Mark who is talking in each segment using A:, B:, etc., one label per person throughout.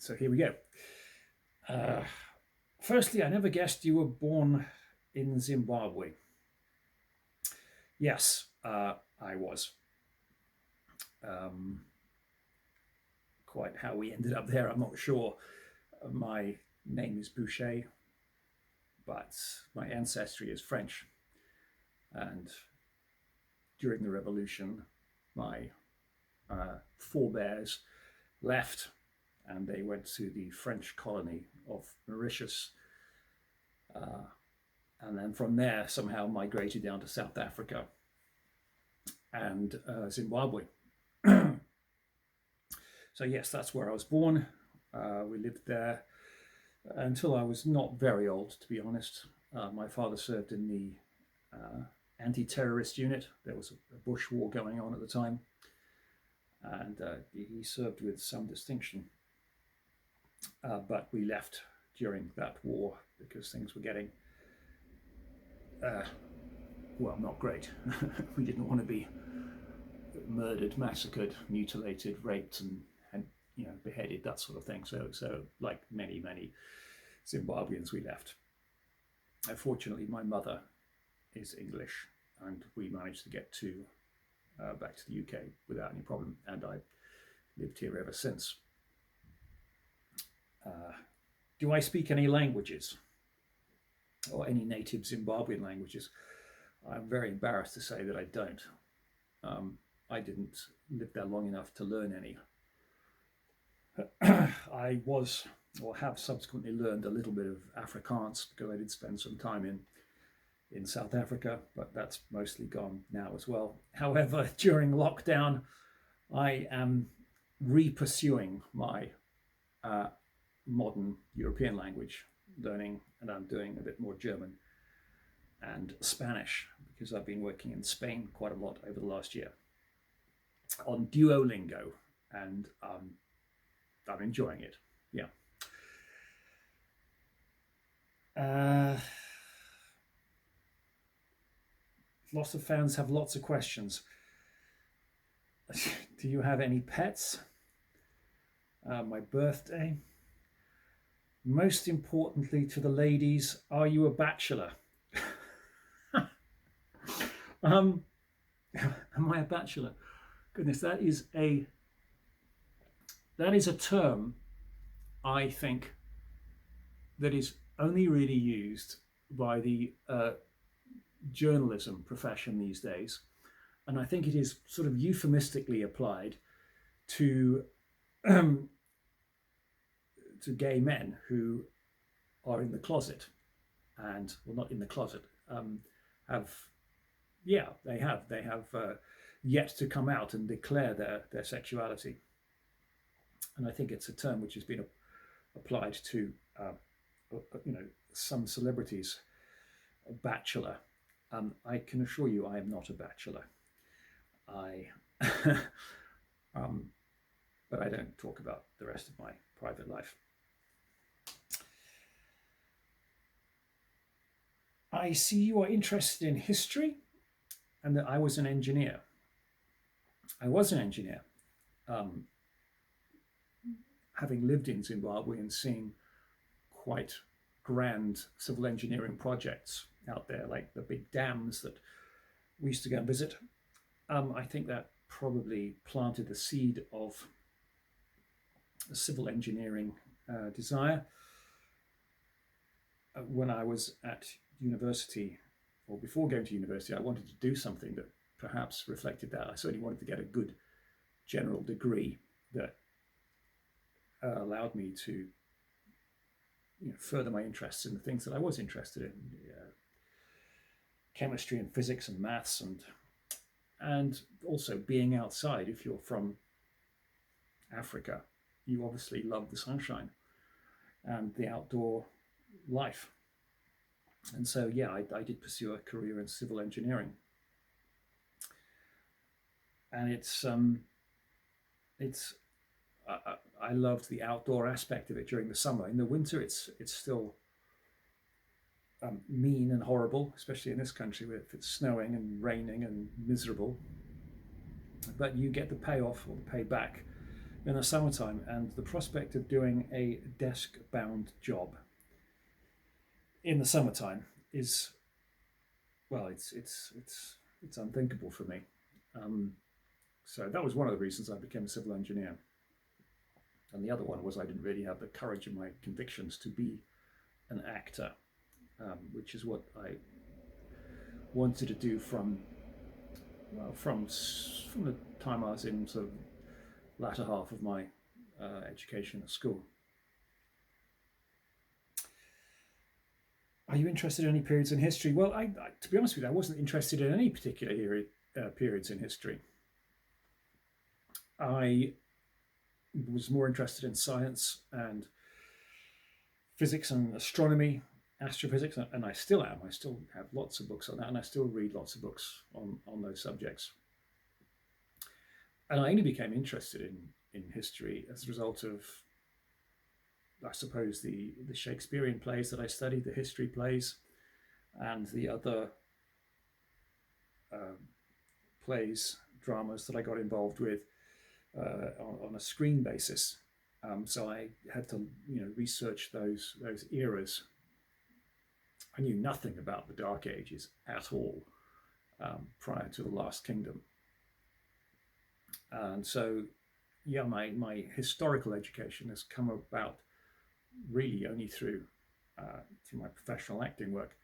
A: So here we go. Uh, Firstly, I never guessed you were born in Zimbabwe. Yes, I was. Um, Quite how we ended up there, I'm not sure. My name is Boucher, but my ancestry is French. And during the revolution, my forebears left and they went to the French colony of Mauritius. Uh, and then from there, somehow migrated down to South Africa and Zimbabwe. So, yes, that's where I was born. We lived there until I was not very old, to be honest. My father served in the anti terrorist unit. There was a bush war going on at the time, and he served with some distinction. But we left during that war because things were getting, uh, well, not great. We didn't want to be murdered, massacred, mutilated, raped, and beheaded, that sort of thing. So like many Zimbabweans, we left. Fortunately, my mother is English, and we managed to get to back to the UK without any problem, and I lived here ever since. Do I speak any languages or any native Zimbabwean languages? I'm very embarrassed to say that I don't. I didn't live there long enough to learn any. I was, or have subsequently learned a little bit of Afrikaans because I did spend some time in South Africa, but that's mostly gone now as well. However, during lockdown, I am re-pursuing my modern European language learning, and I'm doing a bit more German and Spanish because I've been working in Spain quite a lot over the last year on Duolingo, and I'm enjoying it. Yeah. Lots of fans have lots of questions. Do you have any pets? My birthday. Most importantly to the ladies, are you a bachelor? Am I a bachelor? Goodness, that is a term, I think, that is only really used by the journalism profession these days, and I think it is sort of euphemistically applied to to gay men who are in the closet, and well, not in the closet, have they have yet to come out and declare their sexuality, and I think it's a term which has been applied to some celebrities. A bachelor. I can assure you, I am not a bachelor. I, but I don't talk about the rest of my private life. I see you are interested in history, and that I was an engineer. I was an engineer, um, having lived in Zimbabwe and seeing quite grand civil engineering projects out there, like the big dams that we used to go and visit. I think that probably planted the seed of a civil engineering desire. When I was at university, or before going to university, I wanted to do something that perhaps reflected that. I certainly wanted to get a good general degree that allowed me to further my interests in the things that I was interested in, chemistry and physics and maths, and also being outside. If you're from Africa, you obviously love the sunshine and the outdoor life. And so, yeah, I did pursue a career in civil engineering, and it's I loved the outdoor aspect of it during the summer. In the winter, it's still mean and horrible, especially in this country where if it's snowing and raining and miserable. But you get the payoff or the payback in the summertime, and the prospect of doing a desk-bound job in the summertime is, well, it's unthinkable for me. Um, so that was one of the reasons I became a civil engineer, and the other one was I didn't really have the courage in my convictions to be an actor, which is what I wanted to do from, well, from the time I was in sort of latter half of my education at school. Are you interested in any periods in history? Well, to be honest with you, I wasn't interested in any particular periods in history. I was more interested in science and physics and astronomy, astrophysics, and I still am. I still have lots of books on that, and I still read lots of books on those subjects. And I only became interested in history as a result of, I suppose, the Shakespearean plays that I studied, the history plays, and the other plays, dramas that I got involved with on a screen basis. So I had to, research those eras. I knew nothing about the Dark Ages at all prior to the Last Kingdom, and so yeah, my historical education has come about really only through my professional acting work.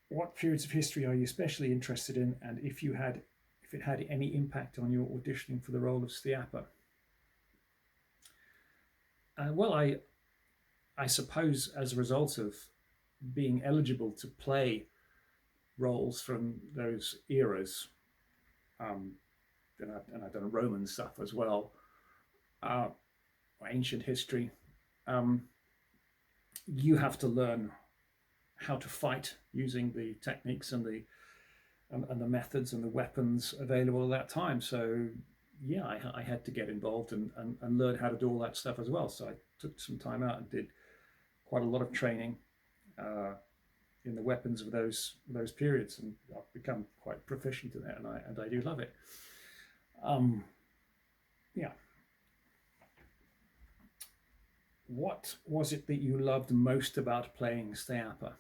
A: What periods of history are you especially interested in, and if it had any impact on your auditioning for the role of Stiapa? Well, I suppose as a result of being eligible to play roles from those eras, and I've done Roman stuff as well, ancient history. You have to learn how to fight using the techniques and the methods and the weapons available at that time. So yeah, I had to get involved and learn how to do all that stuff as well. So I took some time out and did quite a lot of training in the weapons of those periods, and I've become quite proficient in that, and I do love it. Yeah. What was it that you loved most about playing Stiapa?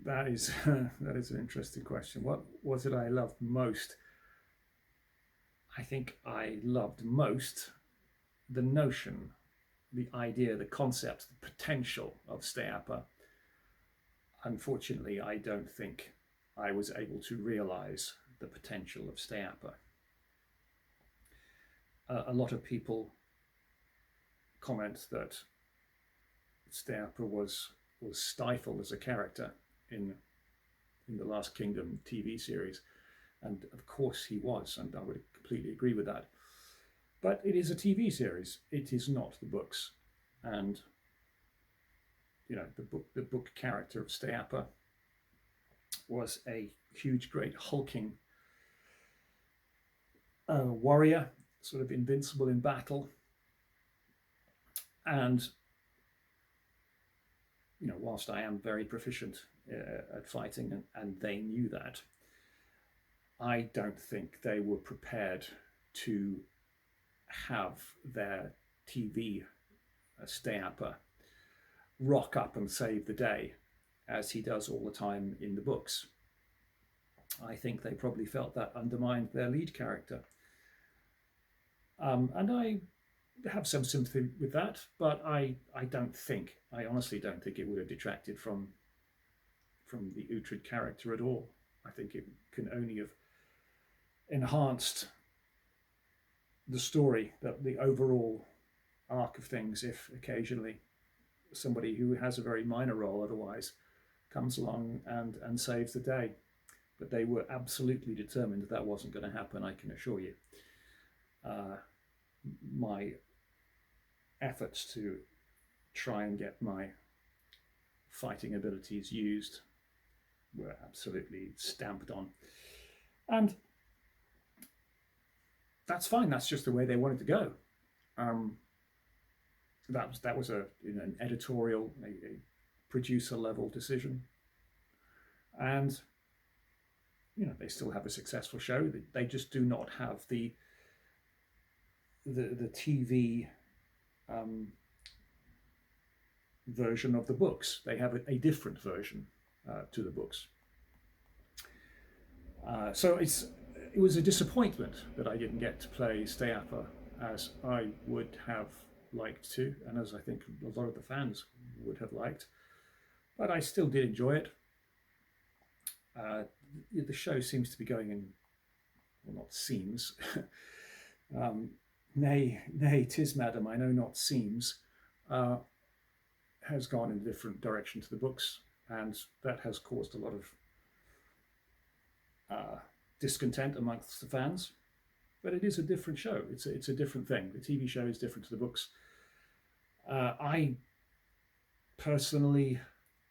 A: That is an interesting question. What was it I loved most? I think I loved most the notion, the idea, the concept, the potential of Stiapa. Unfortunately, I don't think I was able to realize the potential of Stiapa. A lot of people comment that Stiapa was stifled as a character in the Last Kingdom TV series, and of course he was, and I would completely agree with that. But it is a TV series; it is not the books, and the book character of Stiapa was a huge, great, hulking warrior, sort of invincible in battle, and whilst I am very proficient at fighting, and they knew that, I don't think they were prepared to have their TV Stiapa rock up and save the day as he does all the time in the books. I think they probably felt that undermined their lead character. And I have some sympathy with that, but I honestly don't think it would have detracted from the Uhtred character at all. I think it can only have enhanced the story, the overall arc of things, if occasionally somebody who has a very minor role otherwise comes along and saves the day. But they were absolutely determined that wasn't going to happen, I can assure you. My efforts to try and get my fighting abilities used were absolutely stamped on. And that's fine, that's just the way they wanted to go. That was an editorial, producer level decision. And they still have a successful show. They just do not have the TV version of the books. They have a different version to the books. So it was a disappointment that I didn't get to play Steapa as I would have liked to, and as I think a lot of the fans would have liked. But I still did enjoy it. The show seems to be going in, well, not seems. Nay, 'tis madam, I know not seems, has gone in a different direction to the books, and that has caused a lot of discontent amongst the fans. But it is a different show. It's a different thing. The TV show is different to the books. I personally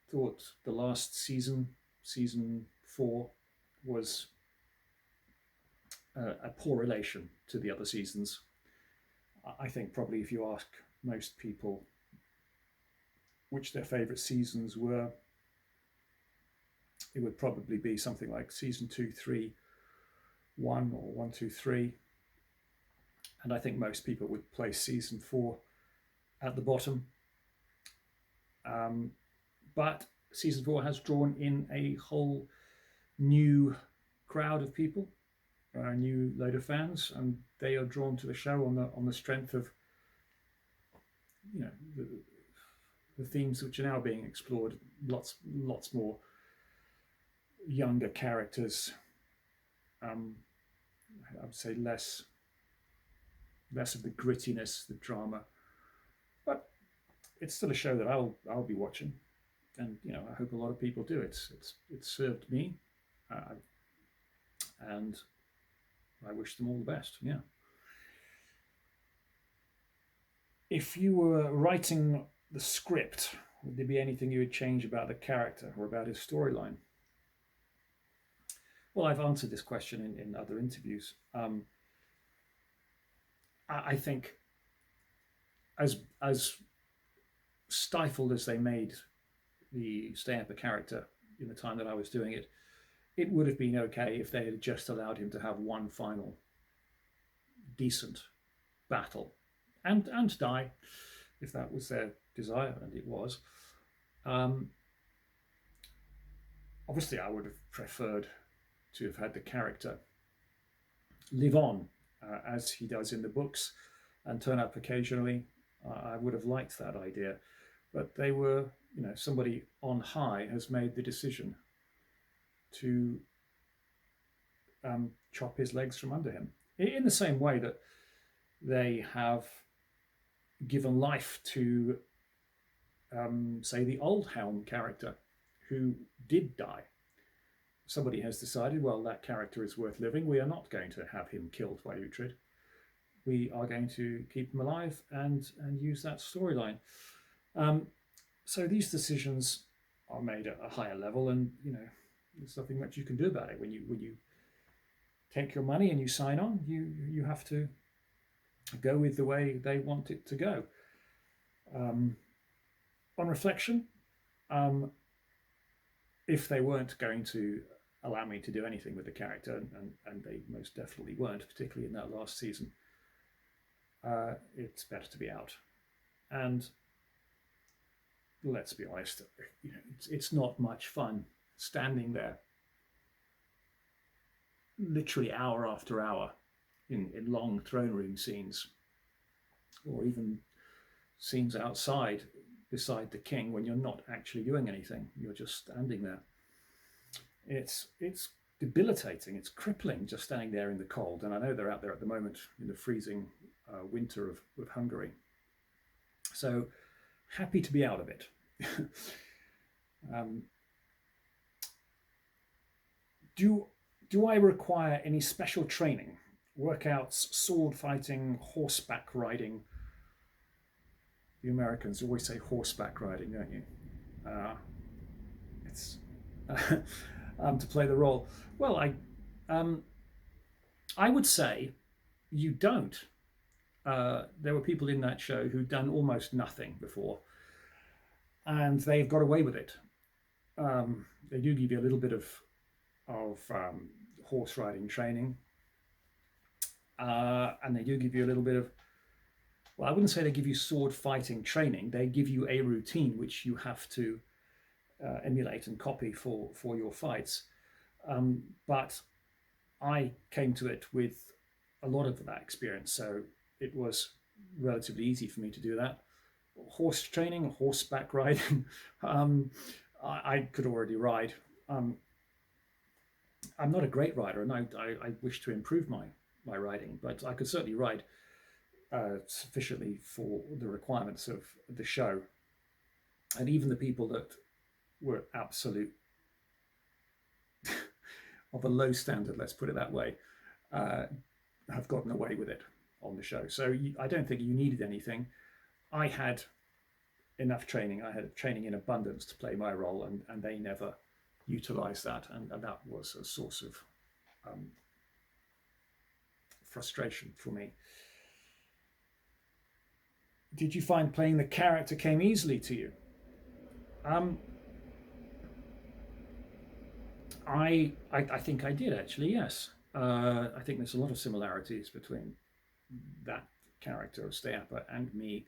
A: thought the last season 4, was a poor relation to the other seasons. I think probably if you ask most people which their favourite seasons were, it would probably be something like season 2, 3, 1, or 1, 2, 3. And I think most people would place season 4 at the bottom. But season 4 has drawn in a whole new crowd of people, a new load of fans, and they are drawn to the show on the strength of the themes which are now being explored. Lots more younger characters. I would say less of the grittiness, the drama, but it's still a show that I'll be watching, and I hope a lot of people do. It's served me, and I wish them all the best. Yeah. If you were writing the script, would there be anything you would change about the character or about his storyline? Well, I've answered this question in other interviews. I think as stifled as they made the Steapa character in the time that I was doing it, it would have been okay if they had just allowed him to have one final decent battle and die, if that was their desire, and it was. Obviously, I would have preferred to have had the character live on as he does in the books and turn up occasionally. I would have liked that idea, but they were, somebody on high has made the decision to chop his legs from under him, in the same way that they have given life to, say, the Old Helm character, who did die. Somebody has decided, well, that character is worth living. We are not going to have him killed by Uhtred. We are going to keep him alive and use that storyline. So these decisions are made at a higher level, and there's nothing much you can do about it. When you take your money and you sign on, you have to go with the way they want it to go. On reflection, if they weren't going to allow me to do anything with the character, and they most definitely weren't, particularly in that last season, it's better to be out. And let's be honest, it's not much fun standing there literally hour after hour in long throne room scenes, or even scenes outside beside the king when you're not actually doing anything. You're just standing there. It's debilitating. It's crippling just standing there in the cold. And I know they're out there at the moment in the freezing winter of Hungary. So happy to be out of it. Do I require any special training? Workouts, sword fighting, horseback riding? You Americans always say horseback riding, don't you? It's to play the role. Well, I would say you don't. There were people in that show who'd done almost nothing before. and they've got away with it. They do give you a little bit of horse riding training, and they do give you a little bit of, well, I wouldn't say they give you sword fighting training. They give you a routine which you have to emulate and copy for your fights. But I came to it with a lot of that experience, so it was relatively easy for me to do that. Horse training, horseback riding, I could already ride. I'm not a great rider, and I wish to improve my riding, but I could certainly ride sufficiently for the requirements of the show. And even the people that were absolute of a low standard, let's put it that way, have gotten away with it on the show. So I don't think you needed anything. I had enough training. I had training in abundance to play my role, and they never utilized that. And that was a source of frustration for me. Did you find playing the character came easily to you? I think I did, actually, yes. I think there's a lot of similarities between that character of Steapa and me.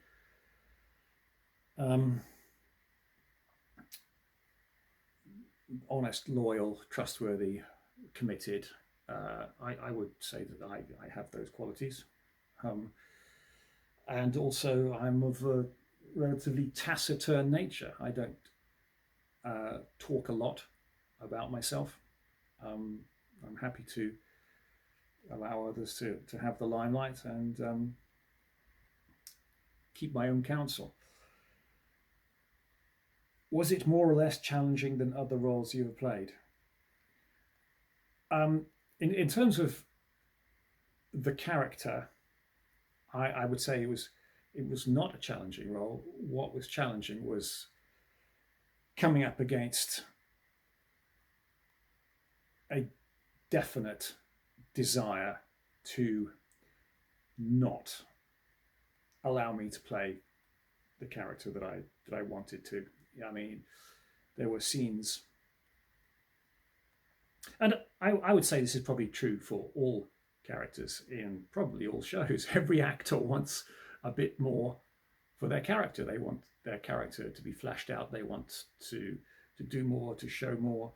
A: Honest, loyal, trustworthy, committed. I would say that I have those qualities. And also, I'm of a relatively taciturn nature. I don't talk a lot about myself. I'm happy to allow others to have the limelight and keep my own counsel. Was it more or less challenging than other roles you have played? In terms of the character, I would say it was not a challenging role. What was challenging was coming up against a definite desire to not allow me to play the character that I wanted to. I mean, there were scenes, and I would say this is probably true for all characters in probably all shows. Every actor wants a bit more for their character. They want their character to be fleshed out. They want to do more, to show more.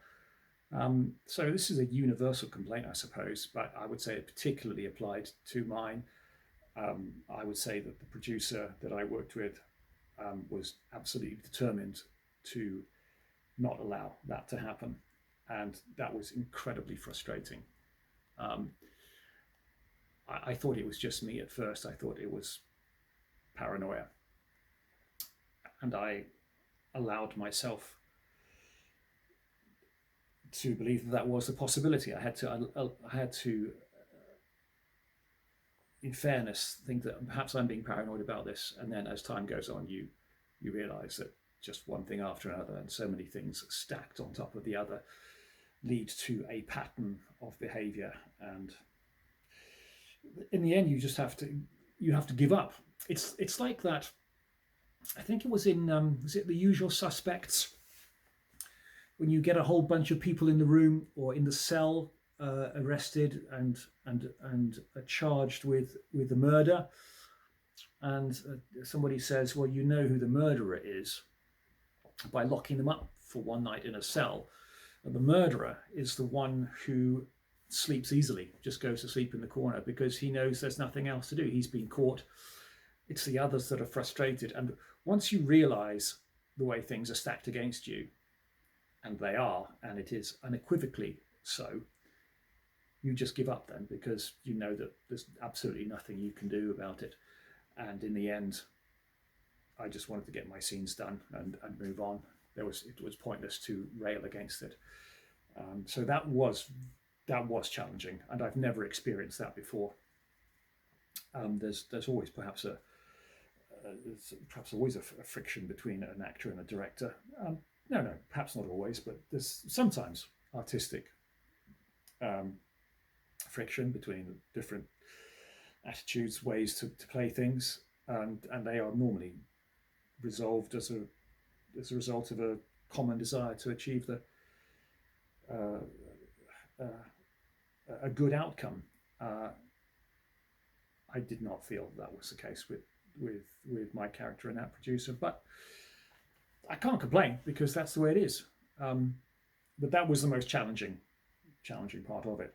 A: So this is a universal complaint, I suppose, but I would say it particularly applied to mine. I would say that the producer that I worked with was absolutely determined to not allow that to happen, and that was incredibly frustrating. I thought it was just me at first. I thought it was paranoia, and I allowed myself to believe that was a possibility. I had to, in fairness, think that perhaps I'm being paranoid about this. And then as time goes on, you realize that just one thing after another, and so many things stacked on top of the other, lead to a pattern of behavior. And in the end, you just have to give up. It's like that. I think it was in was it The Usual Suspects, when you get a whole bunch of people in the room or in the cell, arrested and charged with the murder, and somebody says, well, you know who the murderer is by locking them up for one night in a cell. And the murderer is the one who sleeps easily, just goes to sleep in the corner because he knows there's nothing else to do. He's been caught. It's the others that are frustrated. And once you realize the way things are stacked against you, and they are, and it is unequivocally so, you just give up then, because you know that there's absolutely nothing you can do about it. And in the end, I just wanted to get my scenes done and move on. It was pointless to rail against it. So that was challenging, and I've never experienced that before. There's always perhaps always a friction between an actor and a director. No, perhaps not always, but there's sometimes artistic friction between different attitudes, ways to play things, and they are normally resolved as as a result of a common desire to achieve uh, a good outcome. I did not feel that was the case with my character and that producer, but I can't complain because that's the way it is. But that was the most challenging part of it.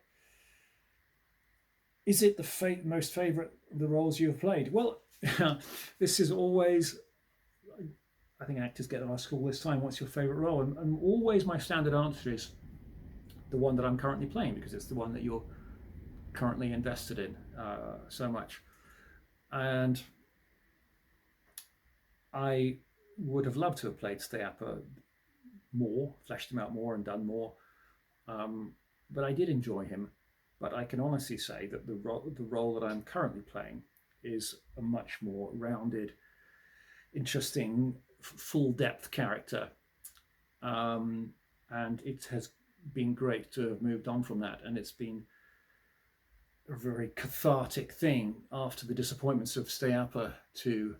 A: Is it the most favourite of the roles you have played? Well, this is always, I think actors get asked all this time, what's your favourite role? And always my standard answer is the one that I'm currently playing, because it's the one that you're currently invested in so much. And I would have loved to have played Steapa more, fleshed him out more and done more. But I did enjoy him. But I can honestly say that the role that I'm currently playing is a much more rounded, interesting, full depth character. And it has been great to have moved on from that. And it's been a very cathartic thing after the disappointments of Steapa to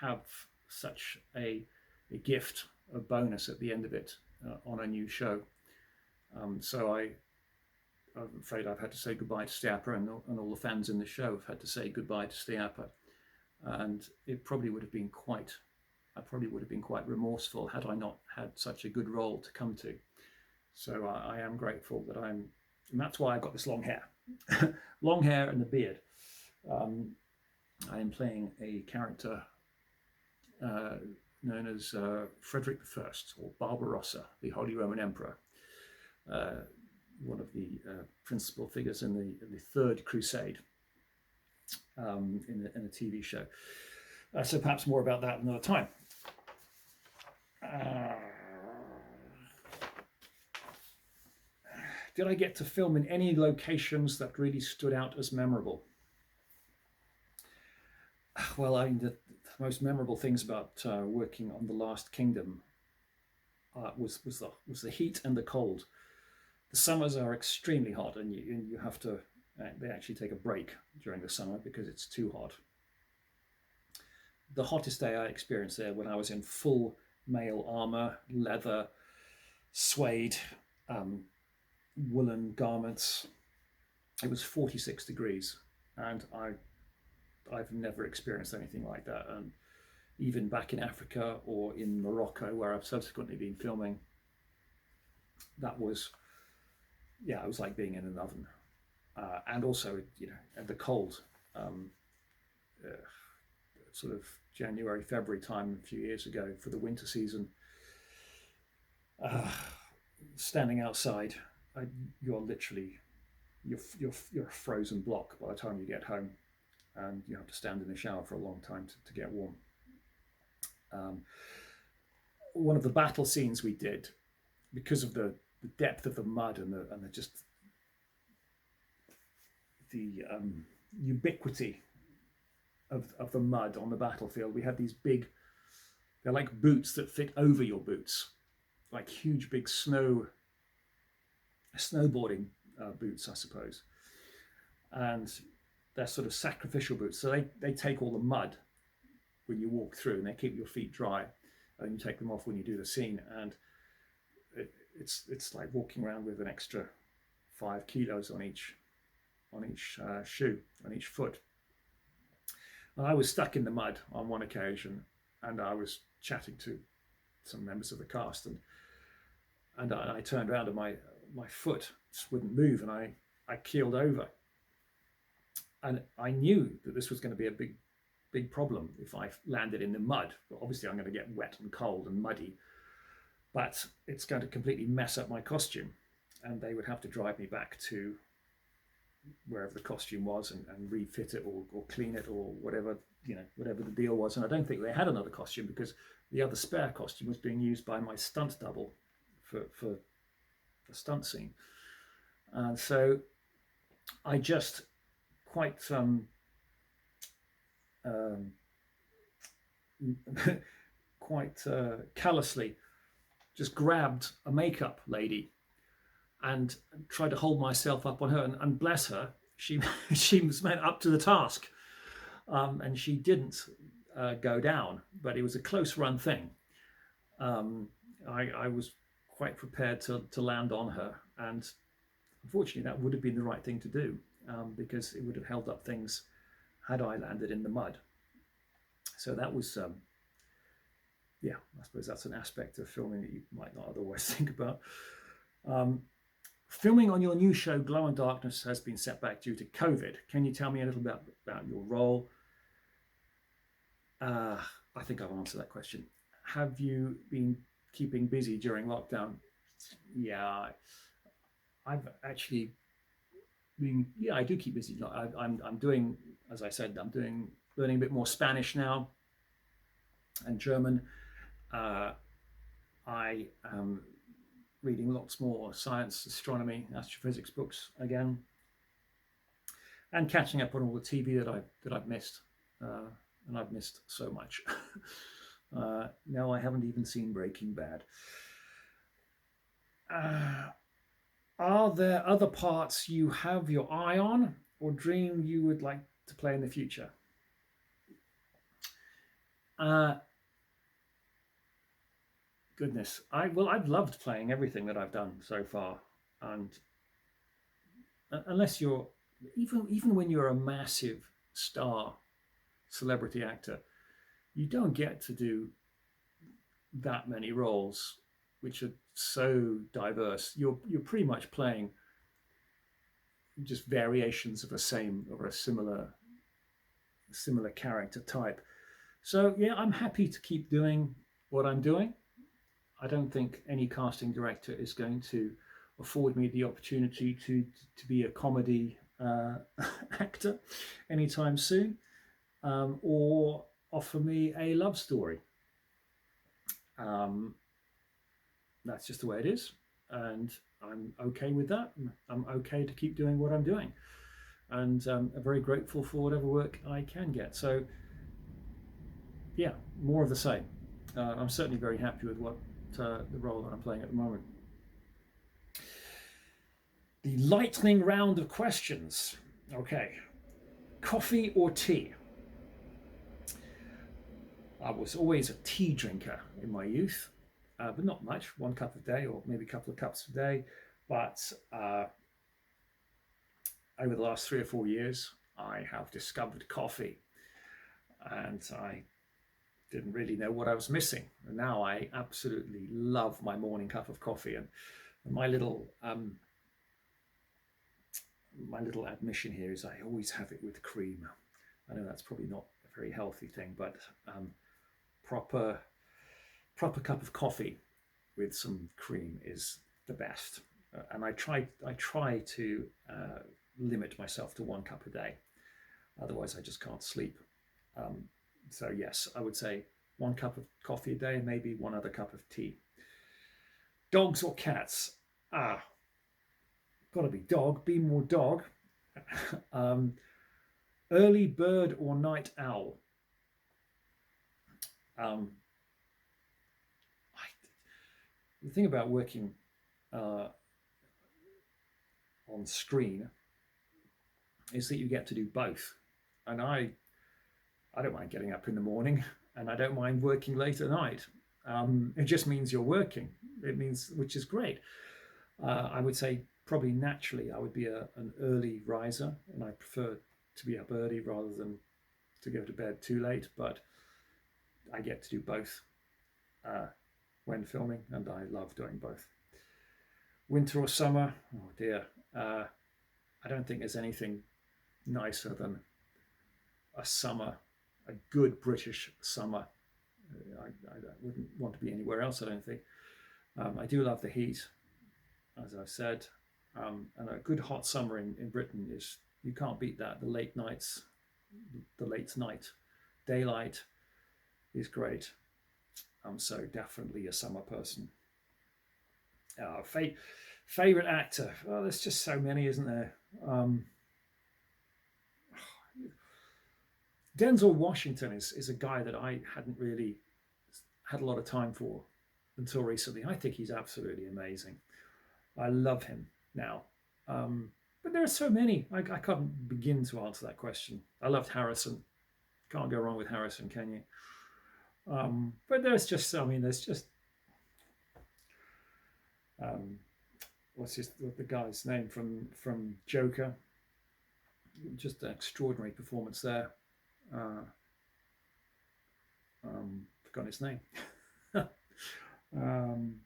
A: have such a gift, a bonus at the end of it on a new show. So I'm afraid I've had to say goodbye to Steapa, and all the fans in the show have had to say goodbye to Steapa. And it probably would have been quite remorseful had I not had such a good role to come to. So I am grateful that and that's why I've got this long hair. Long hair and a beard. I am playing a character known as Frederick I, or Barbarossa, the Holy Roman Emperor, one of the principal figures in the Third Crusade in a TV show. So perhaps more about that another time. Did I get to film in any locations that really stood out as memorable? Well, I mean, the most memorable things about working on The Last Kingdom was the heat and the cold. The summers are extremely hot, and you have to. They actually take a break during the summer because it's too hot. The hottest day I experienced there when I was in full mail armor, leather, suede, woolen garments. It was 46 degrees, and I've never experienced anything like that. And even back in Africa or in Morocco, where I've subsequently been filming, that was, it was like being in an oven. And also, and the cold, sort of January, February time a few years ago for the winter season, standing outside, you're literally, you're a frozen block by the time you get home, and you have to stand in the shower for a long time to get warm. One of the battle scenes we did, because of the depth of the mud and the ubiquity of the mud on the battlefield, we had these big, they're like boots that fit over your boots, like huge big snowboarding boots, I suppose. And they're sort of sacrificial boots. So they take all the mud when you walk through, and they keep your feet dry, and you take them off when you do the scene. And it's like walking around with an extra 5 kilos on each shoe, on each foot. And I was stuck in the mud on one occasion, and I was chatting to some members of the cast, and I turned around, and my foot just wouldn't move, and I keeled over. And I knew that this was going to be a big problem if I landed in the mud. But obviously I'm going to get wet and cold and muddy, but it's going to completely mess up my costume, and they would have to drive me back to wherever the costume was and refit it or clean it or whatever the deal was. And I don't think they had another costume, because the other spare costume was being used by my stunt double for the stunt scene. And so I just quite callously just grabbed a makeup lady and tried to hold myself up on her, and bless her, she was meant up to the task, and she didn't go down, but it was a close run thing. Um, I was quite prepared to land on her, and unfortunately, that would have been the right thing to do, because it would have held up things had I landed in the mud. So that was, yeah, I suppose that's an aspect of filming that you might not otherwise think about. Filming on your new show, Glow in Darkness, has been set back due to COVID. Can you tell me a little bit about your role? I think I've answered that question. Have you been keeping busy during lockdown? Yeah, I've actually been. Yeah, I do keep busy. I'm doing, as I said, I'm doing learning a bit more Spanish now and German. I am reading lots more science, astronomy, astrophysics books again, and catching up on all the TV that I've missed, and I've missed so much. Now I haven't even seen Breaking Bad. Are there other parts you have your eye on or dream you would like to play in the future? Goodness, I've loved playing everything that I've done so far, and unless you're even when you're a massive star celebrity actor, you don't get to do that many roles which are so diverse. You're pretty much playing just variations of a similar character type. So yeah, I'm happy to keep doing what I'm doing. I don't think any casting director is going to afford me the opportunity to be a comedy actor anytime soon, or offer me a love story. That's just the way it is, and I'm okay with that. I'm okay to keep doing what I'm doing, and I'm very grateful for whatever work I can get. So yeah, more of the same. I'm certainly very happy with the role that I'm playing at the moment. The lightning round of questions. Okay, coffee or tea? I was always a tea drinker in my youth, but not much, 1 cup a day or maybe a couple of cups a day. But over the last 3 or 4 years, I have discovered coffee, and I didn't really know what I was missing. And now I absolutely love my morning cup of coffee. And my little admission here is I always have it with cream. I know that's probably not a very healthy thing, but proper cup of coffee with some cream is the best. And I try to limit myself to 1 cup a day. Otherwise, I just can't sleep. So yes, I would say 1 cup of coffee a day, and maybe one other cup of tea. Dogs or cats? Gotta be dog. Be more dog. Early bird or night owl? The thing about working on screen is that you get to do both, and I don't mind getting up in the morning, and I don't mind working late at night. It just means you're working. It means, which is great. I would say probably naturally I would be an early riser, and I prefer to be up early rather than to go to bed too late. But I get to do both when filming, and I love doing both. Winter or summer? Oh dear. I don't think there's anything nicer than a summer, a good British summer. I wouldn't want to be anywhere else, I don't think. I do love the heat, as I've said, and a good hot summer in Britain is, you can't beat that. The late nights, the late night daylight is great. So definitely a summer person. Favorite actor? Well, there's just so many, isn't there? Denzel Washington is a guy that I hadn't really had a lot of time for until recently. I think he's absolutely amazing. I love him now. But there are so many. I can't begin to answer that question. I loved Harrison. Can't go wrong with Harrison, can you? But there's just, I mean, there's just, um, what's the guy's name from Joker? Just an extraordinary performance there. Forgotten his name. um,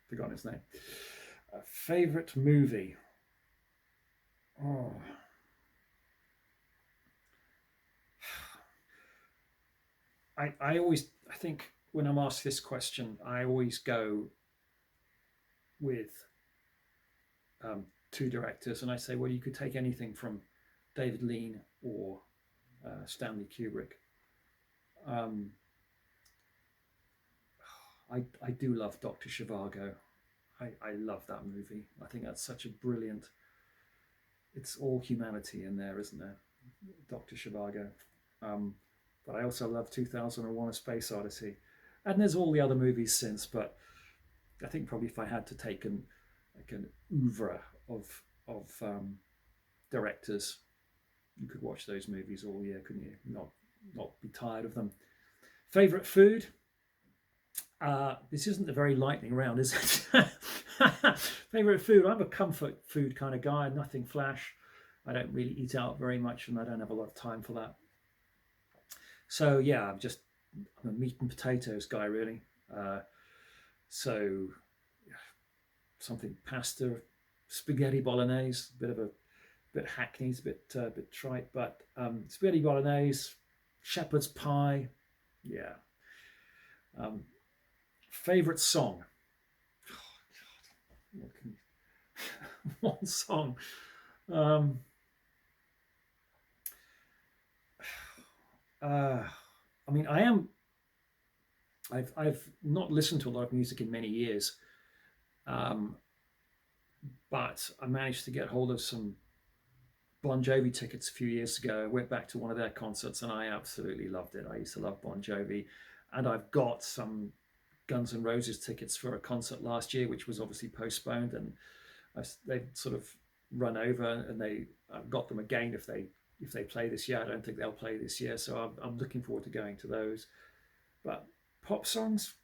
A: Forgotten his name. Favorite movie? Oh. I think when I'm asked this question, I always go with two directors, and I say, well, you could take anything from David Lean or Stanley Kubrick. I do love Dr. Zhivago. I love that movie. I think that's such a brilliant. It's all humanity in there, isn't there? Dr. Zhivago. But I also love 2001: A Space Odyssey, and there's all the other movies since. But I think probably if I had to take an oeuvre of directors, you could watch those movies all year, couldn't you? Not be tired of them. Favorite food? This isn't a very lightning round, is it? Favorite food? I'm a comfort food kind of guy. Nothing flash. I don't really eat out very much, and I don't have a lot of time for that. So yeah, I'm a meat and potatoes guy, really. So something pasta, spaghetti bolognese, bit hackneyed, a bit trite, but spaghetti bolognese, shepherd's pie, yeah. Favorite song? Oh, God. One song. I mean, I've not listened to a lot of music in many years, but I managed to get hold of some Bon Jovi tickets a few years ago. I went back to one of their concerts and I absolutely loved it. I used to love Bon Jovi, and I've got some Guns N' Roses tickets for a concert last year, which was obviously postponed, and they've sort of run over, and I've got them again if they play this year. I don't think they'll play this year, so I'm looking forward to going to those. But pop songs,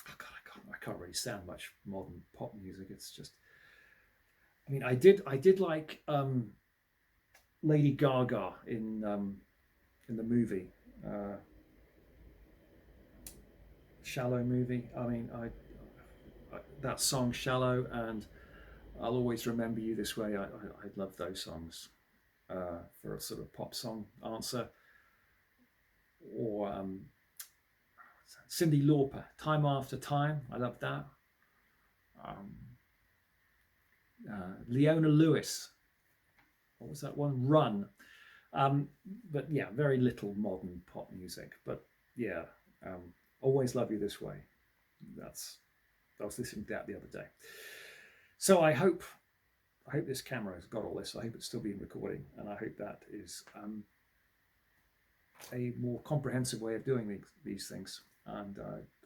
A: oh God, I can't really stand much modern pop music. It's just, I mean, I did like Lady Gaga in the movie Shallow movie. I mean, that song Shallow and I'll Always Remember You This Way. I love those songs for a sort of pop song answer. Or Cyndi Lauper, Time After Time. I love that. Leona Lewis. What was that one? Run. But yeah, very little modern pop music. But yeah, Always Love You This Way. I was listening to that the other day. So I hope this camera has got all this. I hope it's still being recording, and I hope that is a more comprehensive way of doing these things. And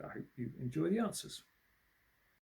A: I hope you enjoy the answers.